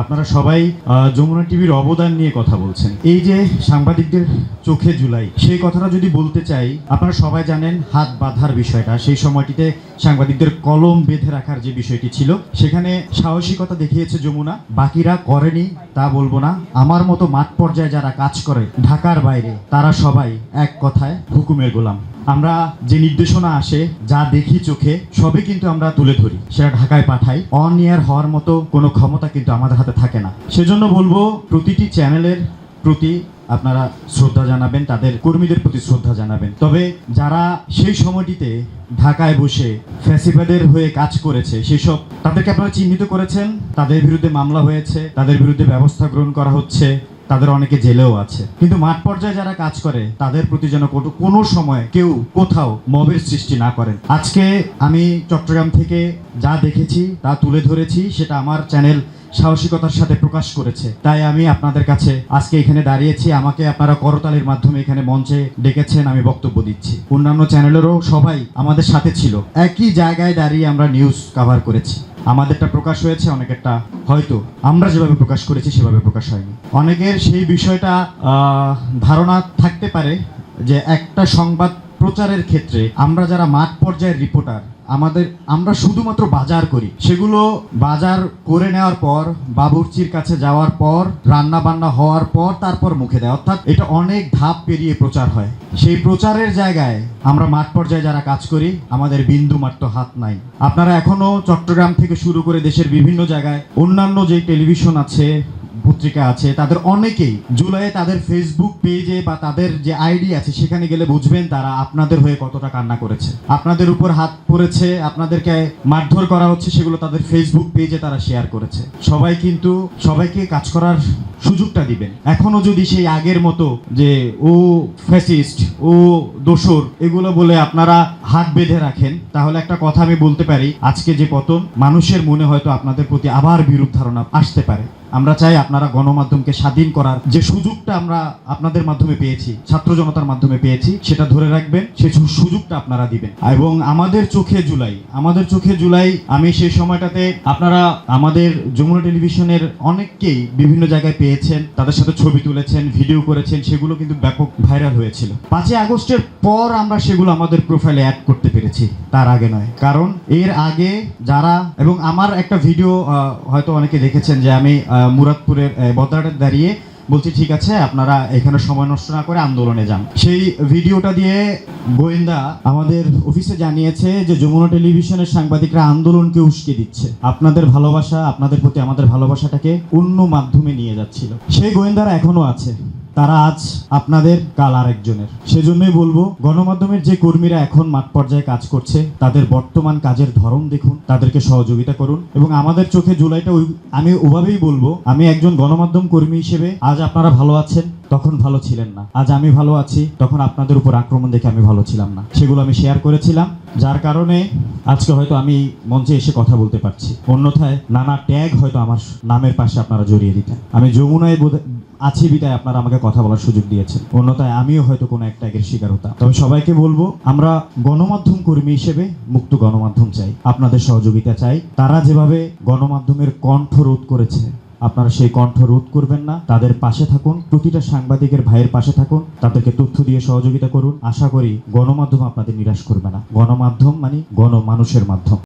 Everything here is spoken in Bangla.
আপনারা সবাই যমুনা টিভির অবদান নিয়ে কথা বলছেন। এই যে সাংবাদিকদের চোখে জুলাই, সেই কথাটা যদি বলতে চাই, আপনারা সবাই জানেন হাত বাঁধার বিষয়টা। সেই সময়টিতে সাংবাদিকদের কলম বেঁধে রাখার যে বিষয়টি ছিল, সেখানে সাহসিকতা দেখিয়েছে যমুনা, বাকিরা করেনি তা বলবো না। আমার মতো মাঠ পর্যায়ে যারা কাজ করে ঢাকার বাইরে, তারা সবাই এক কথায় হুকুমের গোলাম। আমরা যে নির্দেশনা আসে, যা দেখি চোখে, সবই কিন্তু আমরা তুলে ধরি, সেটা ঢাকায় পাঠাই। অন এয়ার হওয়ার মতো কোনো ক্ষমতা কিন্তু আমাদের হাতে থাকে না। সেজন্য বলবো, প্রতিটি চ্যানেলের প্রতি আপনারা শ্রদ্ধা জানাবেন, তাদের কর্মীদের প্রতি শ্রদ্ধা জানাবেন। তবে যারা সেই সময়টিতে ঢাকায় বসে ফ্যাসিবাদের হয়ে কাজ করেছে, সেসব তাদেরকে আপনারা চিহ্নিত করেছেন, তাদের বিরুদ্ধে মামলা হয়েছে, তাদের বিরুদ্ধে ব্যবস্থা গ্রহণ করা হচ্ছে, তাদের অনেকে জেলেও আছে। কিন্তু মাঠ পর্যায়ে যারা কাজ করে, তাদের প্রতি যেন কোনো সময় কেউ কোথাও মবের সৃষ্টি না করেন। আজকে আমি চট্টগ্রাম থেকে যা দেখেছি তা তুলে ধরেছি, সেটা আমার চ্যানেল সাহসিকতার সাথে প্রকাশ করেছে। তাই আমি আপনাদের কাছে আজকে এখানে দাঁড়িয়েছি। আমাকে আপনারা করতালির মাধ্যমে এখানে মঞ্চে ডেকেছেন, আমি বক্তব্য দিচ্ছি। অন্যান্য চ্যানেলেরও সবাই আমাদের সাথে ছিল, একই জায়গায় দাঁড়িয়ে আমরা নিউজ কভার করেছি। আমাদেরটা প্রকাশ হয়েছে, অনেকেরটা হয়তো আমরা যেভাবে প্রকাশ করেছি সেভাবে প্রকাশ হয়নি। অনেকের সেই বিষয়টা ধারণা থাকতে পারে যে একটা সংবাদ প্রচারের ক্ষেত্রে আমরা যারা মাঠ পর্যায়ের রিপোর্টার, আমরা শুধুমাত্র বাজার করি। সেগুলো বাজার করে নেওয়ার পর, বাবুর্চির কাছে যাওয়ার পর, রান্না বান্না হওয়ার পর, তারপর মুখে দেয়। অর্থাৎ এটা অনেক ধাপ পেরিয়ে প্রচার হয়। সেই প্রচারের জায়গায় আমরা মাঠ পর্যায়ে যারা কাজ করি, আমাদের বিন্দু মাত্র হাত নাই। আপনারা এখনো চট্টগ্রাম থেকে শুরু করে দেশের বিভিন্ন জায়গায় অন্যান্য যে টেলিভিশন আছে, পত্রিকা আছে, তাদের অনেকেই জুলাইয়ে তাদের ফেসবুক পেজে বা তাদের যে আইডি আছে, সেখানে গেলে বুঝবেন তারা আপনাদের হয়ে কতটা কান্না করেছে। আপনাদের উপর হাত পড়েছে, আপনাদেরকে মারধর করা হচ্ছে, সেগুলো তাদের ফেসবুক পেজে তারা শেয়ার করেছে। সবাই কিন্তু সবাইকে কাজ করার সুযোগটা দিবেন। এখনো যদি সেই আগের মতো যে ও ফ্যাসিস্ট, ও দোসর, এগুলো বলে আপনারা হাত বেঁধে রাখেন, তাহলে একটা কথা আমি বলতে পারি, আজকে যে পতন, মানুষের মনে হয়তো আপনাদের প্রতি আবার বিরূপ ধারণা আসতে পারে। আমরা চাই আপনারা গণমাধ্যমকে স্বাধীন করার যে সুযোগটা আমরা আপনাদের মাধ্যমে পেয়েছি, ছাত্র জনতার মাধ্যমে পেয়েছি, সেটা ধরে রাখবেন, সেই সুযোগটা আপনারা দিবেন। এবং আমাদের চোখে জুলাই, আমি সেই সময়টাতে আপনারা আমাদের যমুনা টেলিভিশনের অনেককেই বিভিন্ন জায়গায় পেয়েছেন, তাদের সাথে ছবি তুলেছেন, ভিডিও করেছেন, সেগুলো কিন্তু ব্যাপক ভাইরাল হয়েছিল। 5ই আগস্টের পর আমরা সেগুলো আমাদের প্রোফাইলে অ্যাড করতে পেরেছি, তার আগে নয়। কারণ এর আগে যারা, এবং আমার একটা ভিডিও হয়তো অনেকে দেখেছেন যে আমি মুরাদপুরের বদরাটে দাঁড়িয়ে বলছি, ঠিক আছে আপনারা এখানে সময় নষ্ট না করে আন্দোলনে যান। সেই ভিডিওটা দিয়ে গোয়েন্দা আমাদের অফিসে জানিয়েছে যে যমুনা টেলিভিশনের সাংবাদিকরা আন্দোলনকে উস্কে দিচ্ছে, আপনাদের ভালোবাসা, আপনাদের প্রতি আমাদের ভালোবাসাটাকে অন্য মাধ্যমে নিয়ে যাচ্ছিল। সেই গোয়েন্দারা এখনো আছে, তারা আজ আপনাদের, কাল আরেকজনের। সেজন্যই বলবো, গণমাধ্যমের যে কর্মীরা এখন মাঠ পর্যায়ে কাজ করছে, তাদের বর্তমান কাজের ধরন দেখুন, তাদেরকে সহযোগিতা করুন। এবং আমাদের চোখে জুলাইটা আমি ওভাবেই বলবো, আমি একজন গণমাধ্যম কর্মী হিসেবে, আজ আপনারা ভালো আছেন, তখন ভালো ছিলেন না। আজ আমি ভালো আছি, তখন আপনাদের উপর আক্রমণ দেখে আমি ভালো ছিলাম না। সেগুলো আমি শেয়ার করেছিলাম, যার কারণে আজকে হয়তো আমি মঞ্চে এসে কথা বলতে পারছি। অন্যথায় নানা ট্যাগ হয়তো আমার নামের পাশে আপনারা জড়িয়ে দিতেন। আমি যমুনায় আছি বিদায় আপনারা আমাকে কথা বলার সুযোগ দিয়েছেন, অন্যথায় আমিও হয়তো কোনো এক ট্যাগের শিকার হতাম। তবে সবাইকে বলবো, আমরা গণমাধ্যম কর্মী হিসেবে মুক্ত গণমাধ্যম চাই, আপনাদের সহযোগিতা চাই। তারা যেভাবে গণমাধ্যমের কণ্ঠ রোধ করেছে, আপনারা সেই কণ্ঠ রোধ করবেন না, তাদের পাশে থাকুন, প্রতিটা সাংবাদিকের ভাইয়ের পাশে থাকুন, তাদেরকে তথ্য দিয়ে সহযোগিতা করুন। আশা করি গণমাধ্যম আপনাদের নিরাশ করবে না। গণমাধ্যম মানে গণমানুষের মাধ্যম।